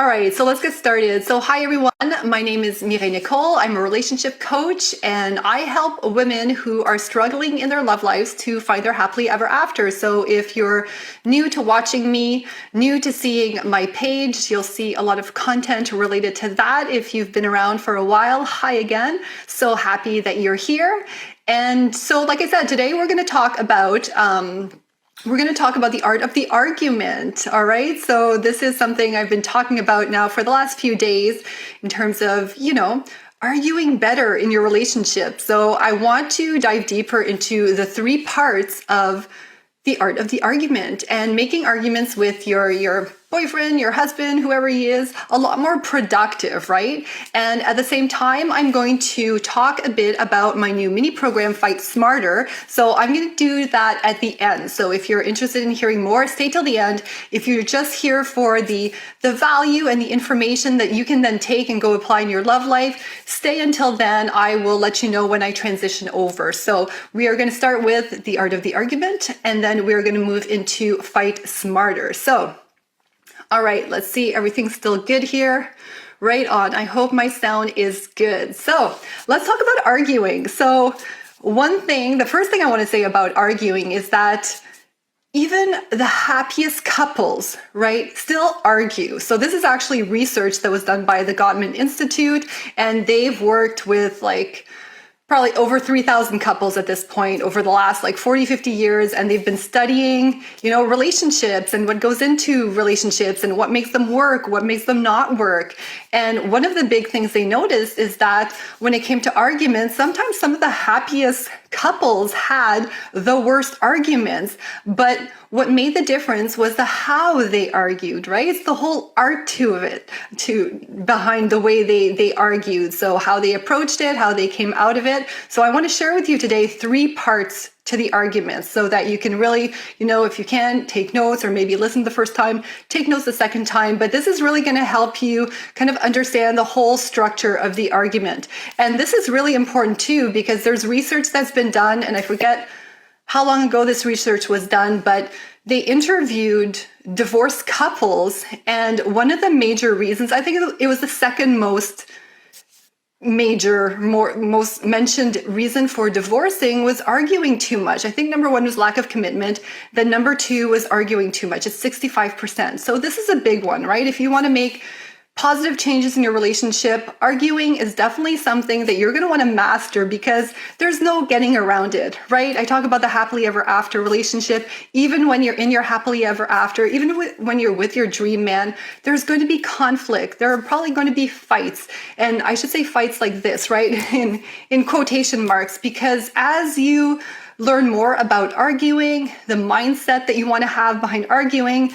All right, so let's get started. So hi everyone, my name is Mireille Nicole. I'm a relationship coach and I help women who are struggling in their love lives to find their happily ever after. So if you're new to watching me, new to seeing my page, you'll see a lot of content related to that. If you've been around for a while, hi again. So happy that you're here. And so like I said, today we're going to talk about the art of the argument, all right? So this is something I've been talking about now for the last few days in terms of, arguing better in your relationship. So I want to dive deeper into the three parts of the art of the argument and making arguments with your boyfriend, your husband, whoever he is, a lot more productive, right? And at the same time, I'm going to talk a bit about my new mini program, Fight Smarter. So I'm going to do that at the end. So if you're interested in hearing more, stay till the end. If you're just here for the value and the information that you can then take and go apply in your love life, stay until then. I will let you know when I transition over. So we are going to start with the art of the argument, and then we're going to move into Fight Smarter. So all right, let's see. Everything's still good here. Right on. I hope my sound is good. So let's talk about arguing. So the first thing I want to say about arguing is that even the happiest couples, right, still argue. So this is actually research that was done by the Gottman Institute, and they've worked with probably over 3,000 couples at this point over the last 40, 50 years. And they've been studying, relationships and what goes into relationships and what makes them work, what makes them not work. And one of the big things they noticed is that when it came to arguments, sometimes some of the happiest couples had the worst arguments. But what made the difference was the how they argued, right? It's the whole art behind the way they argued. So how they approached it, how they came out of it. So I want to share with you today 3 parts to the arguments so that you can really, if you can, take notes, or maybe listen the first time, take notes the second time. But this is really going to help you kind of understand the whole structure of the argument. And this is really important too, because there's research that's been done, and I forget how long ago this research was done, but they interviewed divorced couples. And one of the major reasons, I think it was the second most mentioned reason for divorcing, was arguing too much. I think number 1 was lack of commitment. Then number 2 was arguing too much. It's 65%. So this is a big one, right? If you want to make positive changes in your relationship, arguing is definitely something that you're going to want to master, because there's no getting around it, right? I talk about the happily ever after relationship. Even when you're in your happily ever after, even when you're with your dream man, there's going to be conflict. There are probably going to be fights. And I should say fights like this, right? In quotation marks, because as you learn more about arguing, the mindset that you want to have behind arguing,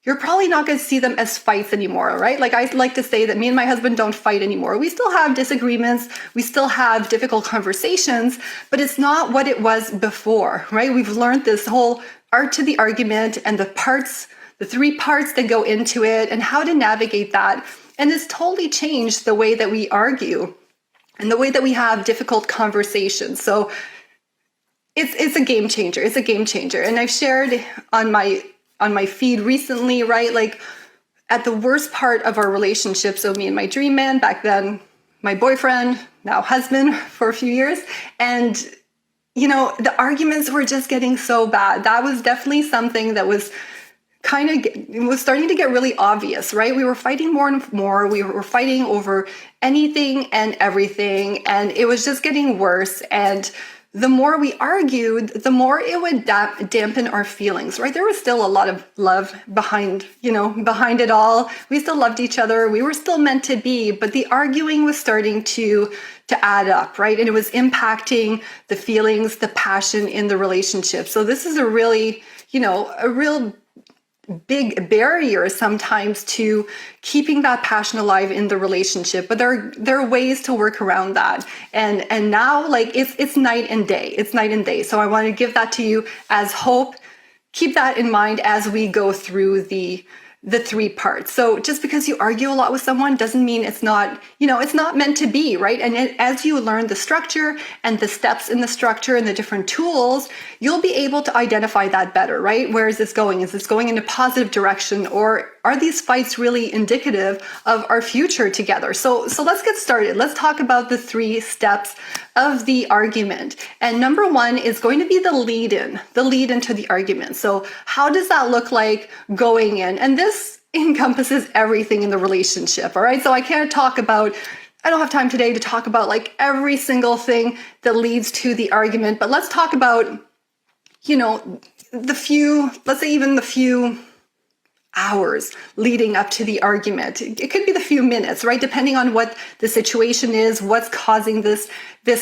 you're probably not going to see them as fights anymore, right? Like I like to say that me and my husband don't fight anymore. We still have disagreements. We still have difficult conversations, but it's not what it was before, right? We've learned this whole art to the argument and the 3 parts that go into it and how to navigate that. And it's totally changed the way that we argue and the way that we have difficult conversations. So it's a game changer. It's a game changer. And I've shared on my feed recently, right? At the worst part of our relationship, so me and my dream man, back then my boyfriend, now husband for a few years, and the arguments were just getting so bad. That was definitely something that was starting to get really obvious, right? We were fighting more and more. We were fighting over anything and everything, and it was just getting worse. And the more we argued, the more it would dampen our feelings, right? There was still a lot of love behind it all. We still loved each other. We were still meant to be, but the arguing was starting to add up, right? And it was impacting the feelings, the passion in the relationship. So this is a real big barrier sometimes to keeping that passion alive in the relationship. But there are ways to work around that. And now it's night and day. It's night and day. So I want to give that to you as hope. Keep that in mind as we go through the 3 parts. So just because you argue a lot with someone doesn't mean it's not meant to be, right? And as you learn the structure and the steps in the structure and the different tools, you'll be able to identify that better, right? Where is this going? Is this going in a positive direction, or are these fights really indicative of our future together? So let's get started. Let's talk about the 3 steps of the argument. And number 1 is going to be the lead into the argument. So how does that look like going in? And this encompasses everything in the relationship, all right? So I don't have time today to talk about like every single thing that leads to the argument, but let's talk about, let's say even the few hours leading up to the argument. It could be the few minutes, right? Depending on what the situation is, what's causing this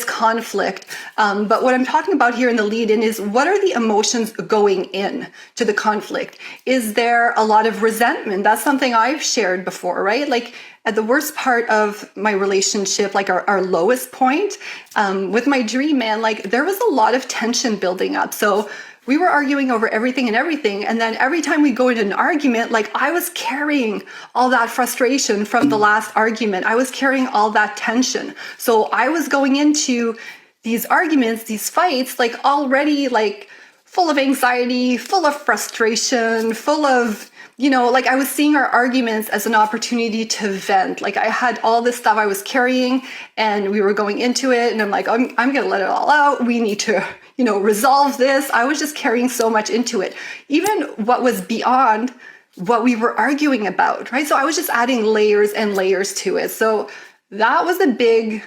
conflict. But what I'm talking about here in the lead-in is, what are the emotions going in to the conflict? Is there a lot of resentment? That's something I've shared before, right? Like at the worst part of my relationship, like our lowest point, with my dream man, like there was a lot of tension building up. So we were arguing over everything. And then every time we go into an argument, like I was carrying all that frustration from the last argument. I was carrying all that tension. So I was going into these arguments, these fights, like already like full of anxiety, full of frustration, full of, like I was seeing our arguments as an opportunity to vent. Like I had all this stuff I was carrying and we were going into it and I'm like, I'm going to let it all out. We need to, resolve this. I was just carrying so much into it, even what was beyond what we were arguing about, right? So I was just adding layers and layers to it. So that was a big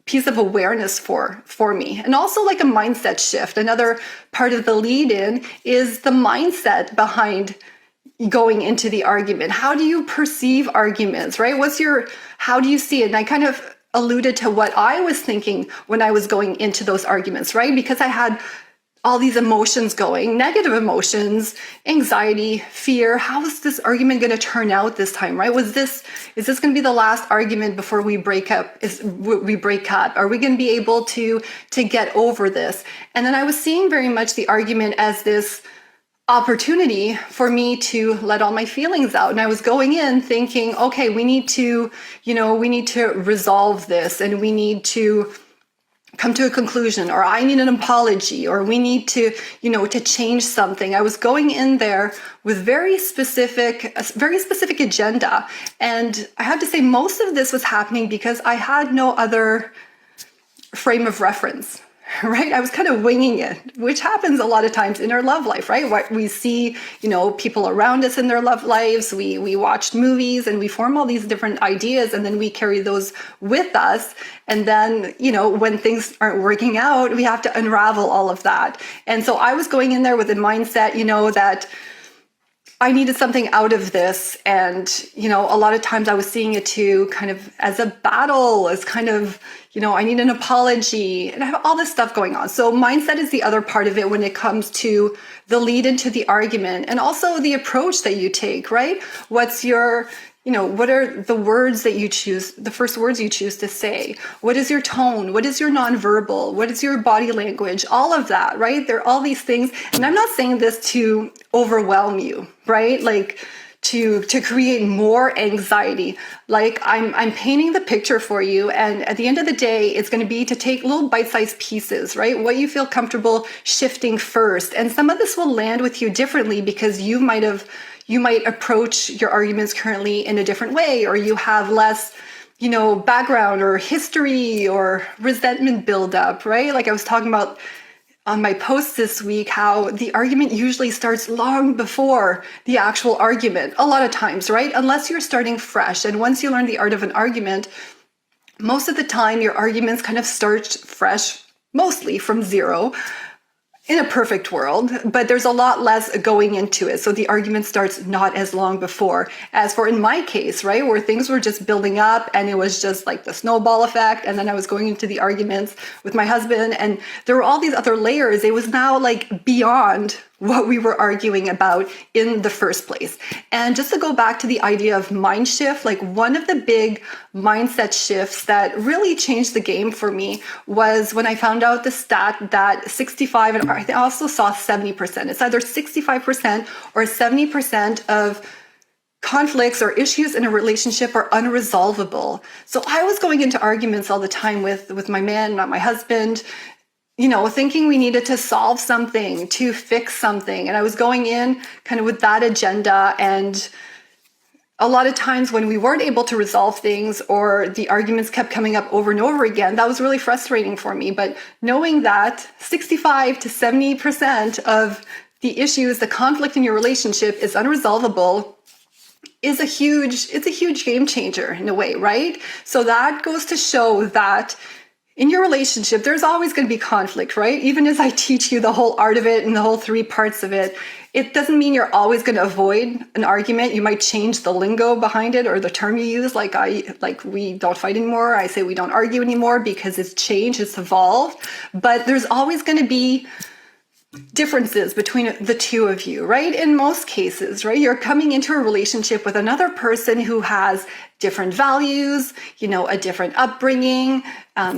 piece of awareness for me. And also like a mindset shift. Another part of the lead in is the mindset behind going into the argument. How do you perceive arguments, right? How do you see it? And I kind of alluded to what I was thinking when I was going into those arguments, right? Because I had all these emotions going, negative emotions, anxiety, fear. How is this argument going to turn out this time, right? Is this going to be the last argument before we break up? Are we going to be able to get over this? And then I was seeing very much the argument as this opportunity for me to let all my feelings out. And I was going in thinking, okay, we need to resolve this and we need to come to a conclusion, or I need an apology, or we need to, to change something. I was going in there with a very specific agenda. And I have to say most of this was happening because I had no other frame of reference. Right? I was kind of winging it, which happens a lot of times in our love life, right? What we see, people around us in their love lives, we watch movies and we form all these different ideas and then we carry those with us. And then, when things aren't working out, we have to unravel all of that. And so I was going in there with a mindset, that I needed something out of this. And, a lot of times I was seeing it too kind of as a battle, as kind of, I need an apology, and I have all this stuff going on. So mindset is the other part of it when it comes to the lead into the argument, and also the approach that you take, right? What's your, what are the words that you choose, the first words you choose to say? What is your tone? What is your nonverbal? What is your body language? All of that, right? There are all these things. And I'm not saying this to overwhelm you, right? Like to create more anxiety. Like I'm painting the picture for you. And at the end of the day, it's going to be to take little bite-sized pieces, right? What you feel comfortable shifting first. And some of this will land with you differently because you might approach your arguments currently in a different way, or you have less, background or history or resentment buildup, right? Like I was talking about on my post this week, how the argument usually starts long before the actual argument, a lot of times, right? Unless you're starting fresh. And once you learn the art of an argument, most of the time your arguments kind of start fresh, mostly from zero, in a perfect world, but there's a lot less going into it. So the argument starts not as long before. As for in my case, right, where things were just building up and it was just like the snowball effect. And then I was going into the arguments with my husband and there were all these other layers. It was now like beyond what we were arguing about in the first place. And just to go back to the idea of mind shift, like one of the big mindset shifts that really changed the game for me was when I found out the stat that 65, and I also saw 70%. It's either 65% or 70% of conflicts or issues in a relationship are unresolvable. So I was going into arguments all the time with my man, not my husband, thinking we needed to solve something, to fix something. And I was going in kind of with that agenda and a lot of times when we weren't able to resolve things or the arguments kept coming up over and over again, that was really frustrating for me. But knowing that 65 to 70% of the issues, the conflict in your relationship is unresolvable is it's a huge game changer in a way, right? So that goes to show that in your relationship, there's always going to be conflict, right? Even as I teach you the whole art of it and the whole 3 parts of it, it doesn't mean you're always going to avoid an argument. You might change the lingo behind it or the term you use. Like we don't fight anymore. I say we don't argue anymore because it's changed, it's evolved. But there's always going to be differences between the two of you, right? In most cases, right? You're coming into a relationship with another person who has different values, a different upbringing,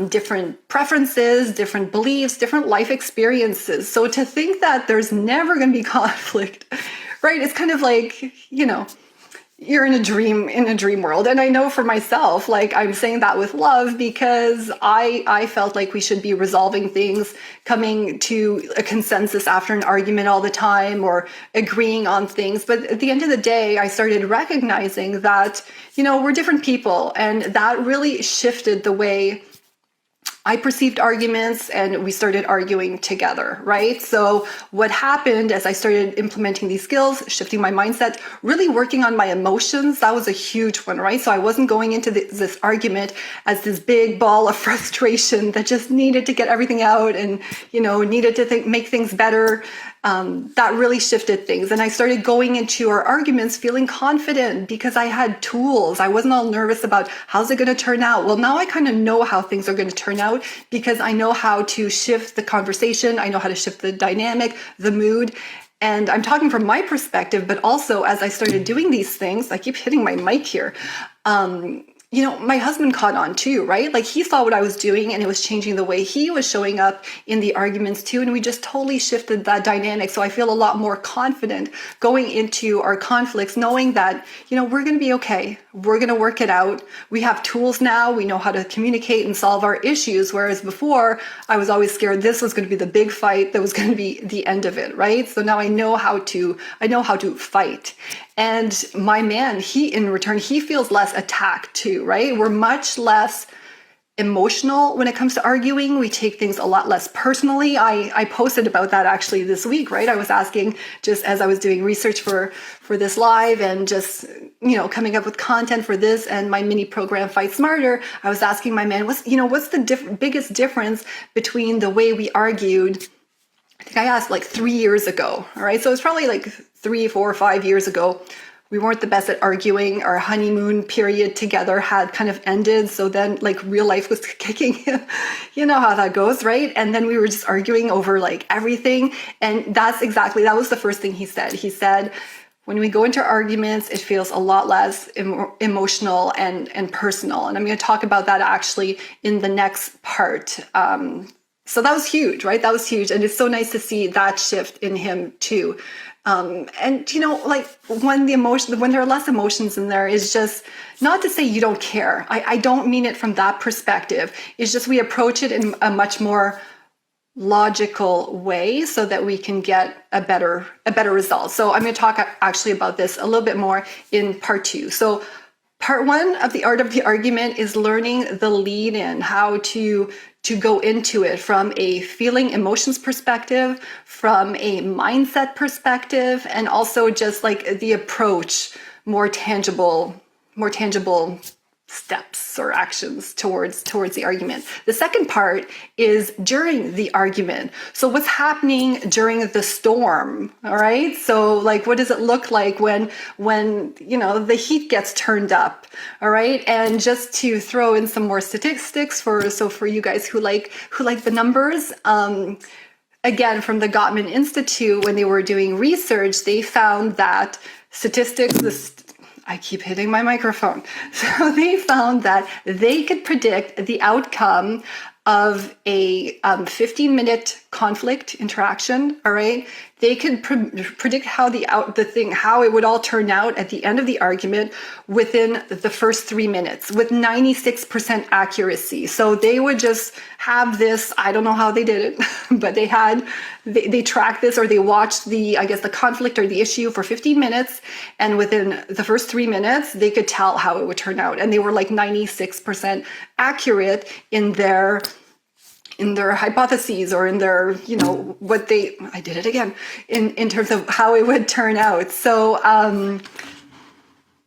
different preferences, different beliefs, different life experiences. So to think that there's never going to be conflict, right? It's kind of like, you're in a dream world. And I know for myself, like I'm saying that with love because I felt like we should be resolving things, coming to a consensus after an argument all the time or agreeing on things. But at the end of the day, I started recognizing that, we're different people. And that really shifted the way I perceived arguments and we started arguing together, right? So what happened as I started implementing these skills, shifting my mindset, really working on my emotions, that was a huge one, right? So I wasn't going into this argument as this big ball of frustration that just needed to get everything out and, needed to make things better. That really shifted things. And I started going into our arguments feeling confident because I had tools. I wasn't all nervous about how's it going to turn out. Well, now I kind of know how things are going to turn out because I know how to shift the conversation. I know how to shift the dynamic, the mood. And I'm talking from my perspective, but also as I started doing these things, I keep hitting my mic here. My husband caught on too, right? Like he saw what I was doing and it was changing the way he was showing up in the arguments too. And we just totally shifted that dynamic. So I feel a lot more confident going into our conflicts, knowing that, we're going to be okay. We're going to work it out. We have tools now. We know how to communicate and solve our issues. Whereas before I was always scared this was going to be the big fight that was going to be the end of it, right? So now I know how to fight. And my man, in return, he feels less attacked too, right? We're much less emotional when it comes to arguing. We take things a lot less personally. I posted about that actually this week, right? I was asking, just as I was doing research for this live and just, coming up with content for this and my mini program Fight Smarter, I was asking my man, what's the biggest difference between the way we argued? I think I asked like 3 years ago. All right. So it's probably like 3, 4, 5 years ago. We weren't the best at arguing. Our honeymoon period together had kind of ended. So then like real life was kicking in. You know how that goes, right? And then we were just arguing over like everything. And that was the first thing he said. He said, when we go into arguments, it feels a lot less emotional and personal. And I'm going to talk about that actually in the next part. So that was huge, right? That was huge. And it's so nice to see that shift in him too. And like when there are less emotions in there, is just not to say you don't care. I don't mean it from that perspective. It's just we approach it in a much more logical way so that we can get a better result. So I'm going to talk actually about this a little bit more in part 2. So part 1 of the art of the argument is learning the lead in, how to go into it from a feeling emotions perspective, from a mindset perspective, and also just like the approach, more tangible steps or actions towards the argument. The second part is during the argument. So what's happening during the storm? All right. So like, what does it look like when the heat gets turned up? All right. And just to throw in some more statistics for you guys who like the numbers, again, from the Gottman Institute, when they were doing research, they found that I keep hitting my microphone. So they found that they could predict the outcome of a 15-minute conflict interaction, all right? they could predict how how it would all turn out at the end of the argument within the first 3 minutes with 96% accuracy. So they would just have this, I don't know how they did it, but they tracked this, or they watched the conflict or the issue for 15 minutes. And within the first 3 minutes, they could tell how it would turn out. And they were like 96% accurate in their hypotheses, or in their, I did it again, in terms of how it would turn out. So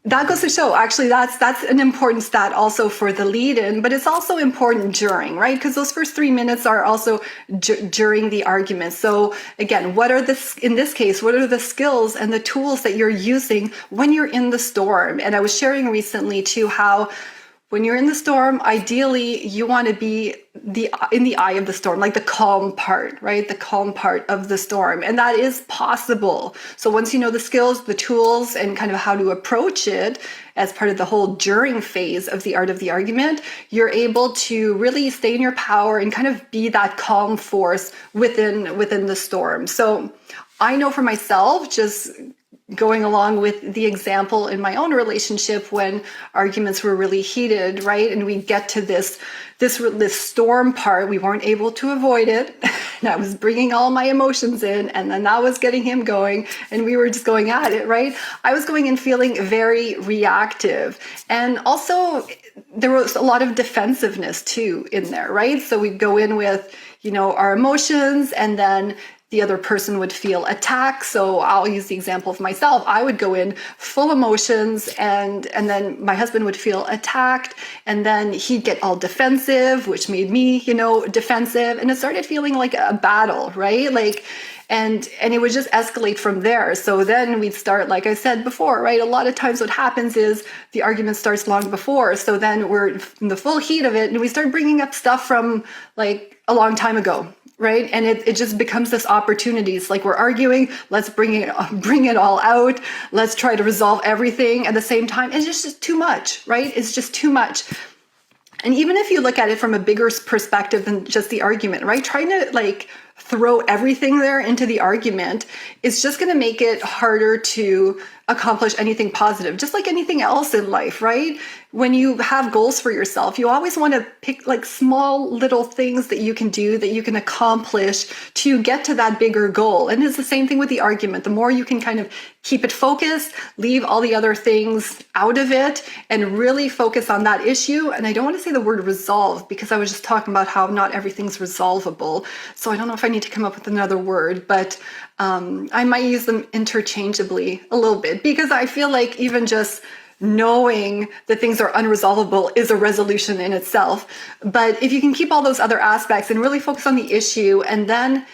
that goes to show, actually, that's an important stat also for the lead-in, but it's also important during, right? Because those first 3 minutes are also during the argument. So again, in this case, what are the skills and the tools that you're using when you're in the storm? And I was sharing recently too how when you're in the storm, ideally you want to be in the eye of the storm, like the calm part, right? The calm part of the storm. And that is possible. So once you know the skills, the tools, and kind of how to approach it as part of the whole during phase of the art of the argument, you're able to really stay in your power and kind of be that calm force within the storm. So I know for myself, just going along with the example in my own relationship when arguments were really heated, right? And we get to this storm part, we weren't able to avoid it. And I was bringing all my emotions in, and then that was getting him going, and we were just going at it, right? I was going in feeling very reactive. And also there was a lot of defensiveness too in there, right? So we'd go in with, our emotions, and then the other person would feel attacked. So I'll use the example of myself. I would go in full emotions, and then my husband would feel attacked, and then he'd get all defensive, which made me, defensive. And it started feeling like a battle, right? And it would just escalate from there. So then we'd start, like I said before, right? A lot of times what happens is the argument starts long before. So then we're in the full heat of it, and we start bringing up stuff from like a long time ago. Right. And it just becomes this opportunity. It's like we're arguing. Let's bring it all out. Let's try to resolve everything at the same time. It's just too much. Right. It's just too much. And even if you look at it from a bigger perspective than just the argument, right, trying to throw everything there into the argument is just going to make it harder to accomplish anything positive, just like anything else in life, right? When you have goals for yourself, you always want to pick small little things that you can do, that you can accomplish to get to that bigger goal. And it's the same thing with the argument. The more you can kind of keep it focused, leave all the other things out of it, and really focus on that issue. And I don't want to say the word resolve, because I was just talking about how not everything's resolvable. So I don't know if I need to come up with another word, but I might use them interchangeably a little bit, because I feel like even just knowing that things are unresolvable is a resolution in itself. But if you can keep all those other aspects and really focus on the issue, and then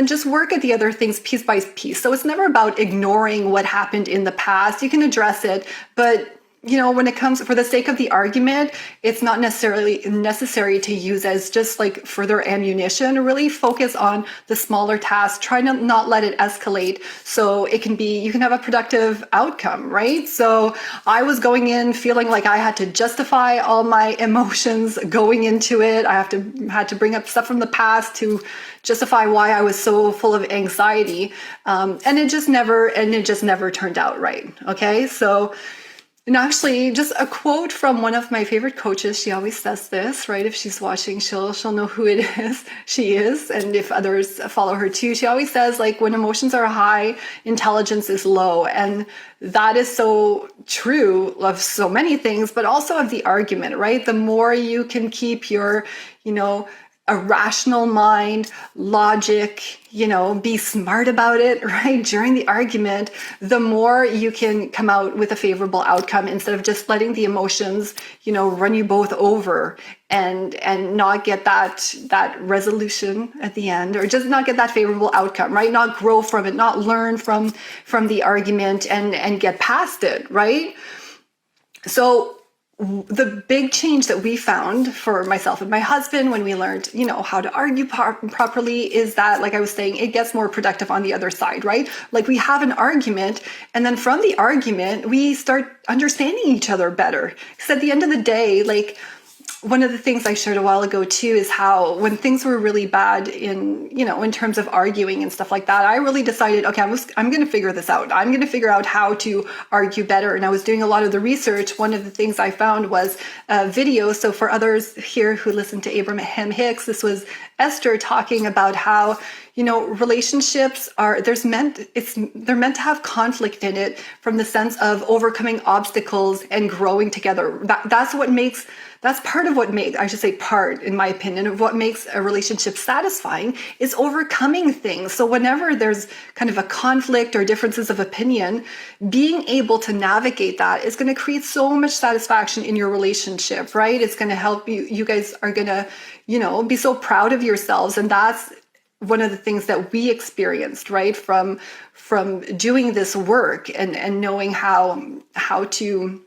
just work at the other things piece by piece. So it's never about ignoring what happened in the past. You can address it, but when it comes, for the sake of the argument, it's not necessarily necessary to use as just further ammunition. Really focus on the smaller tasks. Try to not let it escalate, so you can have a productive outcome, right? So I was going in feeling like I had to justify all my emotions going into it. I had to bring up stuff from the past to justify why I was so full of anxiety, and it just never turned out right. Okay, so. And actually, just a quote from one of my favorite coaches. She always says this, right? If she's watching, she'll know who it is. She is. And if others follow her too, she always says, when emotions are high, intelligence is low. And that is so true of so many things, but also of the argument, right? The more you can keep your, a rational mind, logic, be smart about it, right? During the argument, the more you can come out with a favorable outcome, instead of just letting the emotions, run you both over and not get that resolution at the end, or just not get that favorable outcome, right? Not grow from it, not learn from the argument and get past it, right? So the big change that we found for myself and my husband when we learned, how to argue properly is that, like I was saying, it gets more productive on the other side, right? We have an argument, and then from the argument, we start understanding each other better. Because at the end of the day, one of the things I shared a while ago too is how when things were really bad in terms of arguing and stuff like that, I really decided, okay, I'm going to figure this out. I'm going to figure out how to argue better. And I was doing a lot of the research. One of the things I found was video. So for others here who listen to Abraham Hicks, this was Esther talking about how, relationships they're meant to have conflict in it, from the sense of overcoming obstacles and growing together. That's part of what makes, I should say part, in my opinion, of what makes a relationship satisfying is overcoming things. So whenever there's kind of a conflict or differences of opinion, being able to navigate that is going to create so much satisfaction in your relationship, right? It's going to help you. You guys are going to, be so proud of yourselves. And that's one of the things that we experienced, right, from doing this work and knowing how to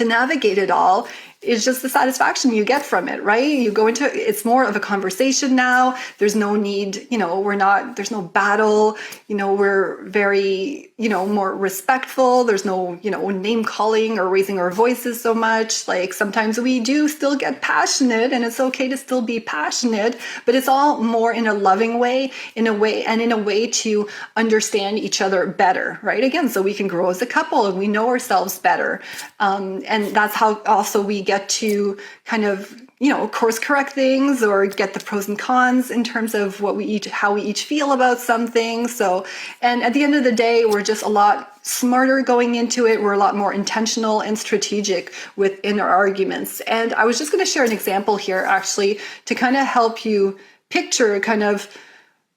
navigate it all, is just the satisfaction you get from it, right? You go into it's more of a conversation now. There's no need, there's no battle, we're very, more respectful. There's no, name calling or raising our voices so much. Like sometimes we do still get passionate, and it's okay to still be passionate, but it's all more in a loving way, in a way to understand each other better, right? Again, so we can grow as a couple and we know ourselves better. And that's how also we get to kind of, course correct things or get the pros and cons in terms of how we each feel about something. So, and at the end of the day, we're just a lot smarter going into it. We're a lot more intentional and strategic within our arguments. And I was just going to share an example here, actually, to kind of help you picture kind of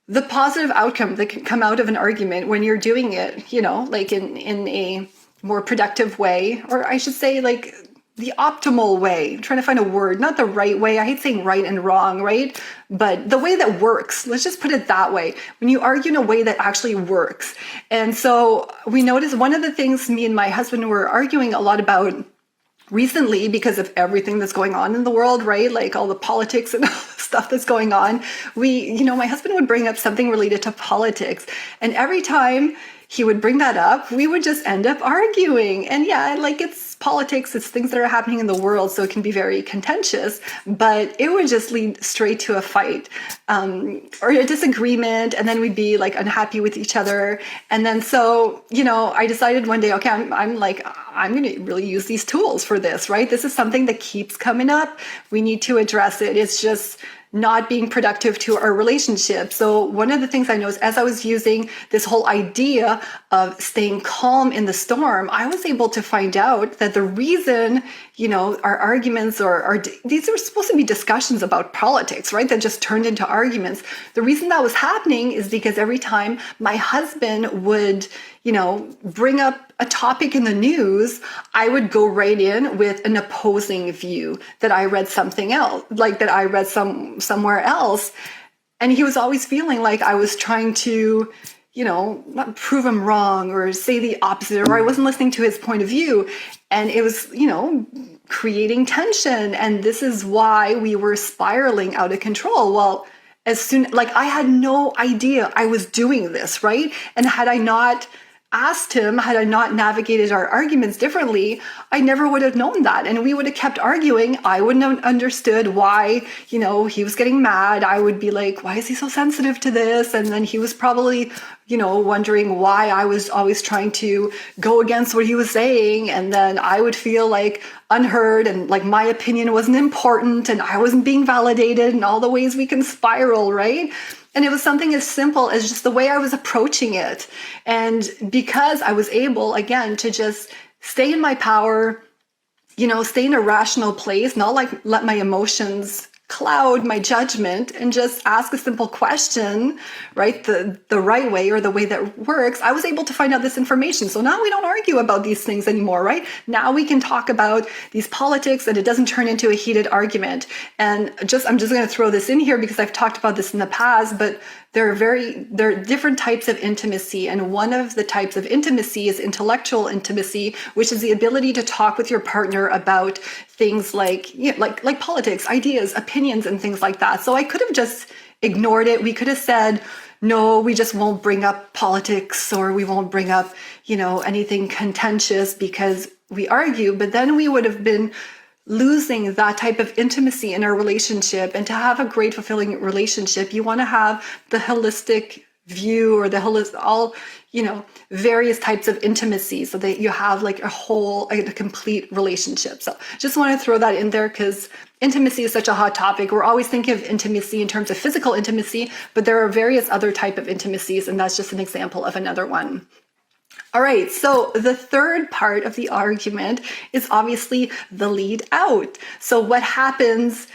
the positive outcome that can come out of an argument when you're doing it, like in a more productive way, or I should say like the optimal way. I'm trying to find a word, not the right way. I hate saying right and wrong, right? But the way that works, let's just put it that way. When you argue in a way that actually works. And so we noticed one of the things me and my husband were arguing a lot about recently, because of everything that's going on in the world, right? Like all the politics and all the stuff that's going on. My husband would bring up something related to politics. And every time he would bring that up, we would just end up arguing. And yeah, like it's politics, it's things that are happening in the world, so it can be very contentious, but it would just lead straight to a fight or a disagreement, and then we'd be like unhappy with each other. And then so, I decided one day, okay, I'm going to really use these tools for this, right? This is something that keeps coming up. We need to address it. It's just not being productive to our relationship. So one of the things I know is as I was using this whole idea of staying calm in the storm, I was able to find out that the reason, our arguments or these are supposed to be discussions about politics, right? That just turned into arguments. The reason that was happening is because every time my husband would, bring up a topic in the news, I would go right in with an opposing view that I read something else, like that I read somewhere else. And he was always feeling like I was trying to, not prove him wrong or say the opposite, or I wasn't listening to his point of view. And it was, creating tension. And this is why we were spiraling out of control. Well, I had no idea I was doing this, right? And had I not navigated our arguments differently, I never would have known that. And we would have kept arguing. I wouldn't have understood why, he was getting mad. I would be like, why is he so sensitive to this? And then he was probably, wondering why I was always trying to go against what he was saying. And then I would feel like unheard and like my opinion wasn't important and I wasn't being validated, and all the ways we can spiral, right? And it was something as simple as just the way I was approaching it. And because I was able, again, to just stay in my power, stay in a rational place, not like let my emotions cloud my judgment, and just ask a simple question, right? The right way, or the way that works, I was able to find out this information. So now we don't argue about these things anymore, right? Now we can talk about these politics and it doesn't turn into a heated argument. And I'm just going to throw this in here because I've talked about this in the past, but there are different types of intimacy. And one of the types of intimacy is intellectual intimacy, which is the ability to talk with your partner about things like politics, ideas, opinions, and things like that. So I could have just ignored it. We could have said, no, we just won't bring up politics, or we won't bring up, anything contentious because we argue. But then we would have been losing that type of intimacy in our relationship. And to have a great, fulfilling relationship, you want to have the holistic view, or the holistic, all, various types of intimacy, so that you have like a complete relationship. So just want to throw that in there, because intimacy is such a hot topic. We're always thinking of intimacy in terms of physical intimacy, but there are various other type of intimacies, and that's just an example of another one. All right, so the third part of the argument is obviously the lead out. So what happens,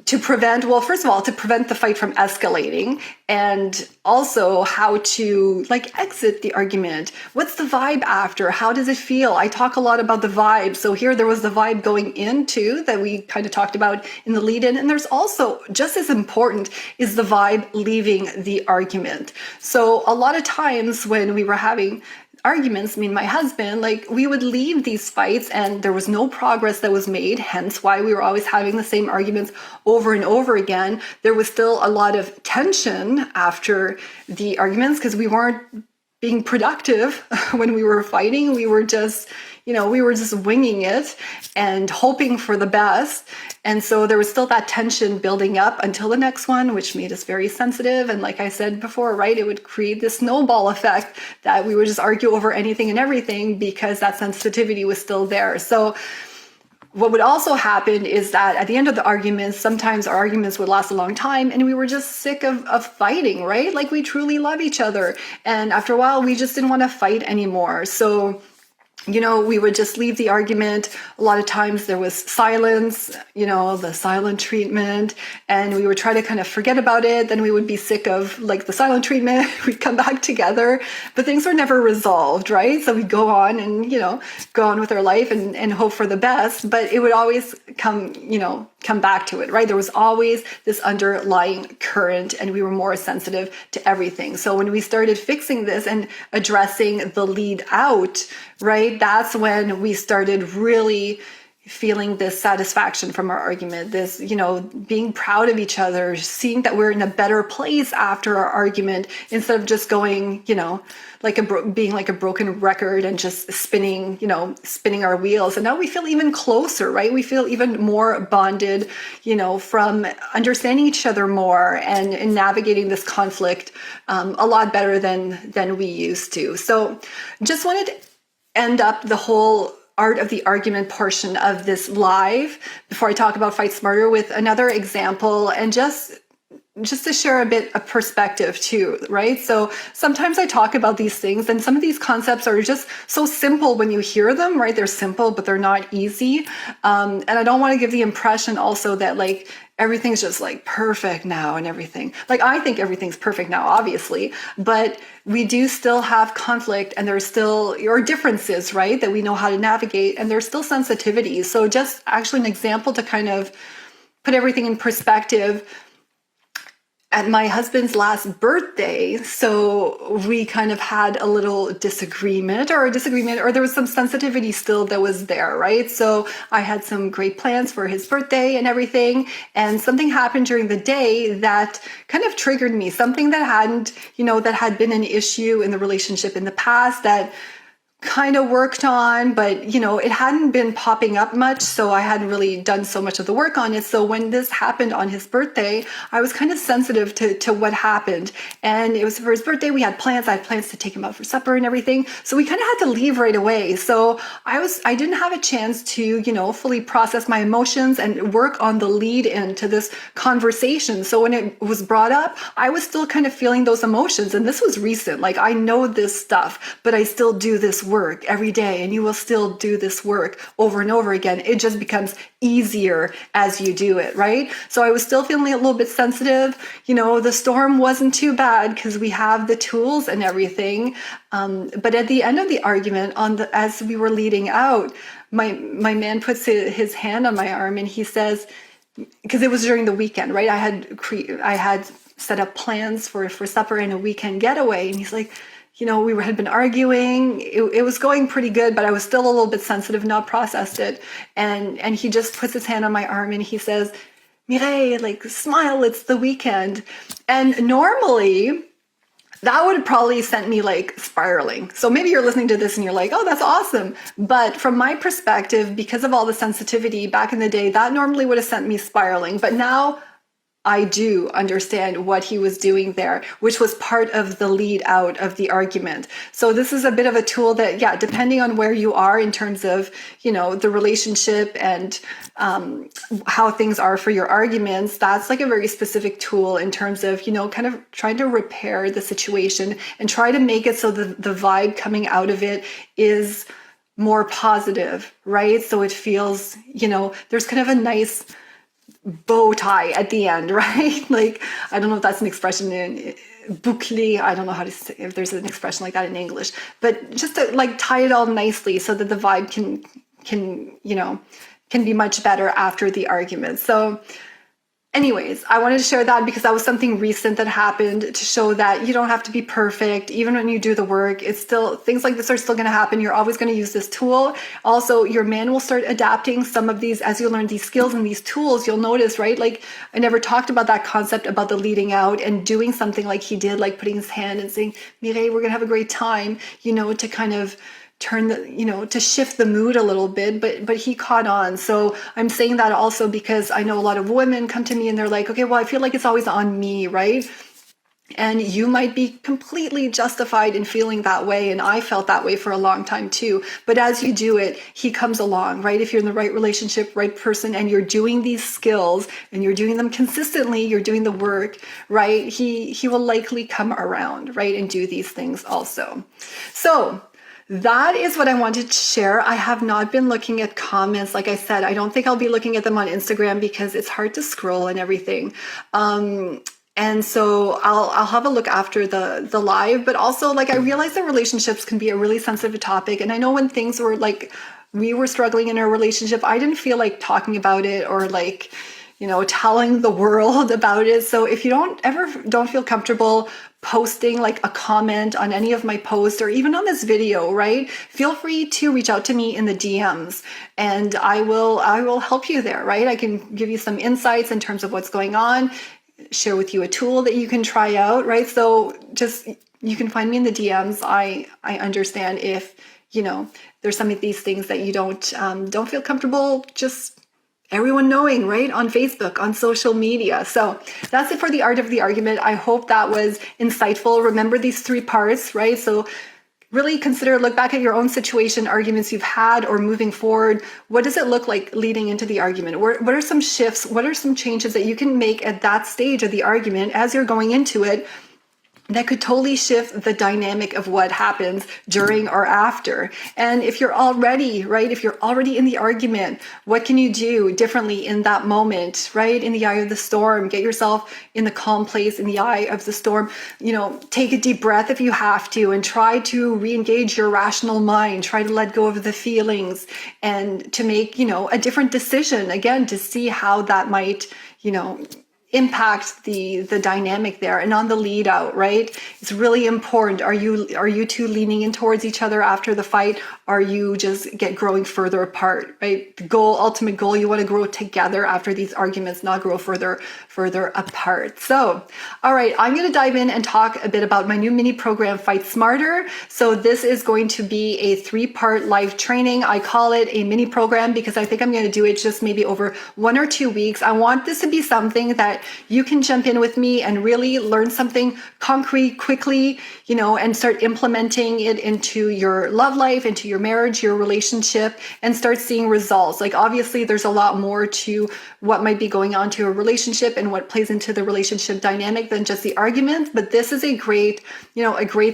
to prevent, well, first of all, to prevent the fight from escalating, and also how to exit the argument. What's the vibe after? How does it feel? I talk a lot about the vibe. So here there was the vibe going into that we kind of talked about in the lead in. And there's also, just as important, is the vibe leaving the argument. So a lot of times when we were having arguments, me and my husband, we would leave these fights and there was no progress that was made, hence why we were always having the same arguments over and over again. There was still a lot of tension after the arguments because we weren't being productive when we were fighting. We were just winging it and hoping for the best. And so there was still that tension building up until the next one, which made us very sensitive. And like I said before, right, it would create this snowball effect that we would just argue over anything and everything because that sensitivity was still there. So what would also happen is that at the end of the arguments, sometimes our arguments would last a long time and we were just sick of fighting, right? Like we truly love each other. And after a while, we just didn't want to fight anymore. So we would just leave the argument. A lot of times there was silence, the silent treatment, and we would try to kind of forget about it. Then we would be sick of the silent treatment. We'd come back together, but things were never resolved, right? So we'd go on and, go on with our life and hope for the best, but it would always come back to it, right? There was always this underlying current and we were more sensitive to everything. So when we started fixing this and addressing the lead out, right, that's when we started really feeling this satisfaction from our argument, this, being proud of each other, seeing that we're in a better place after our argument instead of just going, being like a broken record and just spinning our wheels. And now we feel even closer, right? We feel even more bonded, from understanding each other more and navigating this conflict a lot better than we used to. So just wanted to end up the whole art of the argument portion of this live before I talk about Fight Smarter with another example and just to share a bit of perspective too, right? So sometimes I talk about these things and some of these concepts are just so simple when you hear them, right? They're simple, but they're not easy. And I don't want to give the impression also that everything's just perfect now and everything. I think everything's perfect now, obviously, but we do still have conflict and there's still your differences, right? That we know how to navigate and there's still sensitivities. So just actually an example to kind of put everything in perspective. At my husband's last birthday, so we kind of had a little disagreement, or there was some sensitivity still that was there, right? So I had some great plans for his birthday and everything, and something happened during the day that kind of triggered me, something that that had been an issue in the relationship in the past that kind of worked on, but it hadn't been popping up much, so I hadn't really done so much of the work on it. So when this happened on his birthday, I was kind of sensitive to what happened. And it was for his birthday. I had plans to take him out for supper and everything. So we kind of had to leave right away. So I didn't have a chance to, fully process my emotions and work on the lead into this conversation. So when it was brought up, I was still kind of feeling those emotions. And this was recent. I know this stuff, but I still do this work every day, and you will still do this work over and over again. It just becomes easier as you do it, right? So I was still feeling a little bit sensitive. The storm wasn't too bad because we have the tools and everything. But at the end of the argument, as we were leading out, my man puts his hand on my arm and he says, because it was during the weekend, right? I had set up plans for supper and a weekend getaway, and he's like, we had been arguing. It was going pretty good, but I was still a little bit sensitive, not processed it. And he just puts his hand on my arm and he says, Mireille, smile, it's the weekend. And normally that would probably sent me like spiraling. So maybe you're listening to this and you're like, oh, that's awesome. But from my perspective, because of all the sensitivity back in the day, that normally would have sent me spiraling. But now I do understand what he was doing there, which was part of the lead out of the argument. So this is a bit of a tool that, yeah, depending on where you are in terms of, the relationship and how things are for your arguments, that's like a very specific tool in terms of, kind of trying to repair the situation and try to make it so the vibe coming out of it is more positive, right? So it feels, there's kind of a nice bow tie at the end, right? Like, I don't know if that's an expression in bouclé. I don't know how to say, if there's an expression like that in English, but just to like tie it all nicely so that the vibe can be much better after the argument. So anyways, I wanted to share that because that was something recent that happened to show that you don't have to be perfect. Even when you do the work, it's still, things like this are still going to happen. You're always going to use this tool. Also, your man will start adapting some of these as you learn these skills and these tools. You'll notice, right? Like, I never talked about that concept about the leading out and doing something like he did, like putting his hand and saying, Mireille, we're going to have a great time, to kind of turn the, to shift the mood a little bit, but he caught on. So I'm saying that also because I know a lot of women come to me and they're like, okay, well, I feel like it's always on me, right? And you might be completely justified in feeling that way. And I felt that way for a long time too. But as you do it, he comes along, right? If you're in the right relationship, right person, and you're doing these skills and you're doing them consistently, you're doing the work, right? He will likely come around, right? And do these things also. So that is what I wanted to share. I have not been looking at comments. Like I said, I don't think I'll be looking at them on Instagram because it's hard to scroll and everything. And so I'll have a look after the live, but also like I realize that relationships can be a really sensitive topic. And I know when things were like, we were struggling in our relationship, I didn't feel like talking about it or like, telling the world about it. So if you don't feel comfortable posting like a comment on any of my posts or even on this video, right? Feel free to reach out to me in the DMs and I will help you there, right? I can give you some insights in terms of what's going on, share with you a tool that you can try out, right? So just, you can find me in the DMs. I understand if, there's some of these things that you don't feel comfortable just everyone knowing, right? On Facebook, on social media. So that's it for the art of the argument. I hope that was insightful. Remember these 3 parts, right? So really look back at your own situation, arguments you've had or moving forward. What does it look like leading into the argument? What are some shifts? What are some changes that you can make at that stage of the argument as you're going into it that could totally shift the dynamic of what happens during or after? And if you're already, right, if you're already in the argument, what can you do differently in that moment, right? In the eye of the storm, get yourself in the calm place in the eye of the storm, take a deep breath if you have to and try to re-engage your rational mind, try to let go of the feelings and to make, a different decision again, to see how that might, impact the dynamic there. And on the lead out, right? It's really important. Are you two leaning in towards each other after the fight? Are you just growing further apart, right? The ultimate goal, you want to grow together after these arguments, not grow further apart. So, all right, I'm going to dive in and talk a bit about my new mini program, Fight Smarter. So this is going to be a 3-part live training. I call it a mini program because I think I'm going to do it just maybe over 1 or 2 weeks. I want this to be something that you can jump in with me and really learn something concrete quickly, and start implementing it into your love life, into your marriage, your relationship, and start seeing results. Like obviously there's a lot more to what might be going on to a relationship and what plays into the relationship dynamic than just the arguments, but this is a great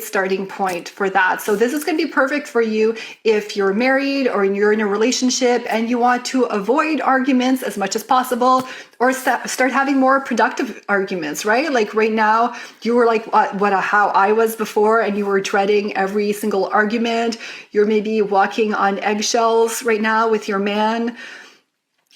starting point for that. So this is going to be perfect for you if you're married or you're in a relationship and you want to avoid arguments as much as possible or start having more productive arguments, right? Like right now, you were like how I was before, and you were dreading every single argument. You're maybe walking on eggshells right now with your man.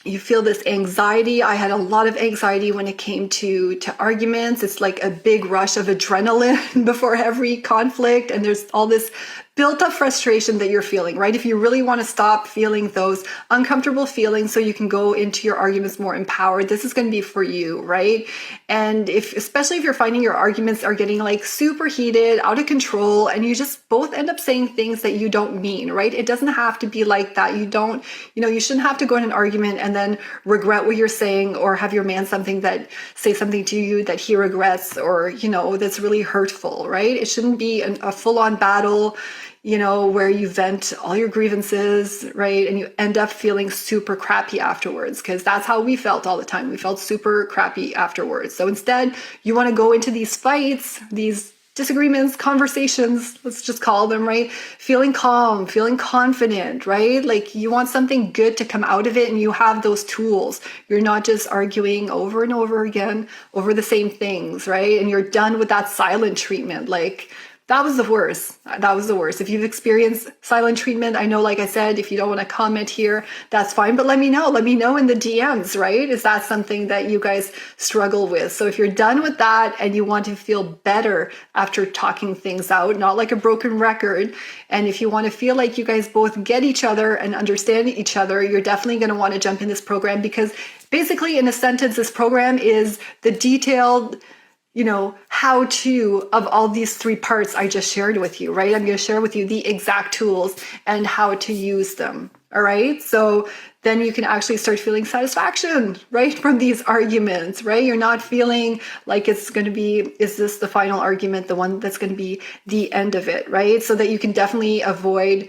You feel this anxiety. I had a lot of anxiety when it came to arguments. It's like a big rush of adrenaline before every conflict. And there's all this built up frustration that you're feeling, right? If you really want to stop feeling those uncomfortable feelings so you can go into your arguments more empowered, this is going to be for you, right? And especially if you're finding your arguments are getting like super heated, out of control, and you just both end up saying things that you don't mean, right? It doesn't have to be like that. You shouldn't have to go in an argument and then regret what you're saying, or have your man say something to you that he regrets, or, that's really hurtful, right? It shouldn't be a full-on battle, where you vent all your grievances, right? And you end up feeling super crappy afterwards, because that's how we felt all the time. We felt super crappy afterwards. So instead, you want to go into these fights, these disagreements, conversations, let's just call them, right? Feeling calm, feeling confident, right? Like you want something good to come out of it, and you have those tools. You're not just arguing over and over again over the same things, right? And you're done with that silent treatment. Like, that was the worst. That was the worst. If you've experienced silent treatment, I know, like I said, if you don't want to comment here, that's fine. But let me know. Let me know in the DMs, right? Is that something that you guys struggle with? So if you're done with that and you want to feel better after talking things out, not like a broken record, and if you want to feel like you guys both get each other and understand each other, you're definitely going to want to jump in this program, because basically, in a sentence, this program is the detailed how to of all these 3 parts I just shared with you, right? I'm going to share with you the exact tools and how to use them. All right. So then you can actually start feeling satisfaction, right? From these arguments, right? You're not feeling like it's going to be, is this the final argument, the one that's going to be the end of it, right? So that you can definitely avoid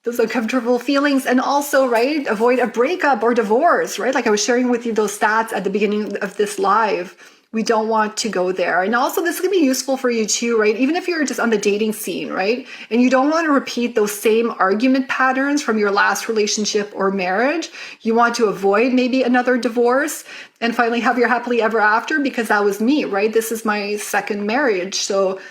those uncomfortable feelings, and also, right, avoid a breakup or divorce, right? Like I was sharing with you those stats at the beginning of this live. We don't want to go there. And also, this can be useful for you too, right? Even if you're just on the dating scene, right? And you don't want to repeat those same argument patterns from your last relationship or marriage. You want to avoid maybe another divorce and finally have your happily ever after, because that was me, right? This is my second marriage. So,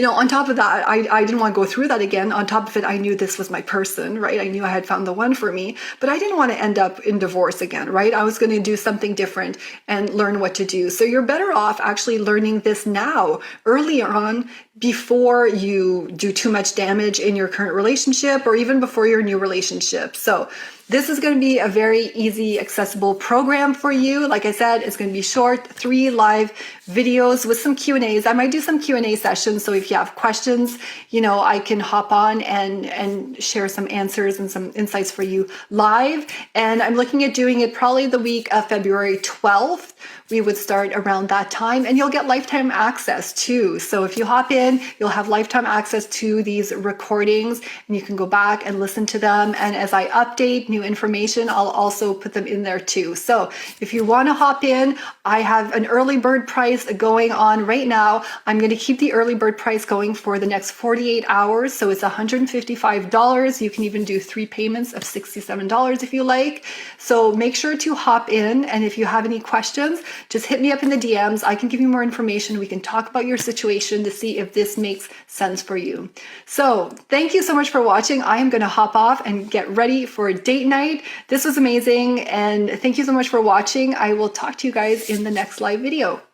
on top of that, I didn't want to go through that again. On top of it, I knew this was my person, right? I knew I had found the one for me, but I didn't want to end up in divorce again, right? I was going to do something different and learn what to do. So you're better off actually learning this now, earlier on, before you do too much damage in your current relationship, or even before your new relationship. So this is going to be a very easy, accessible program for you. Like I said, it's going to be short, 3 live videos with some Q&As. I might do some Q&A sessions. So if you have questions, I can hop on and share some answers and some insights for you live. And I'm looking at doing it probably the week of February 12th. We would start around that time, and you'll get lifetime access too. So if you hop in, you'll have lifetime access to these recordings, and you can go back and listen to them. And as I update new information, I'll also put them in there too. So if you want to hop in, I have an early bird price going on right now. I'm going to keep the early bird price going for the next 48 hours. So it's $155. You can even do 3 payments of $67 if you like. So make sure to hop in. And if you have any questions, just hit me up in the DMs. I can give you more information. We can talk about your situation to see if this makes sense for you. So thank you so much for watching. I am going to hop off and get ready for a date night. This was amazing. And thank you so much for watching. I will talk to you guys in the next live video.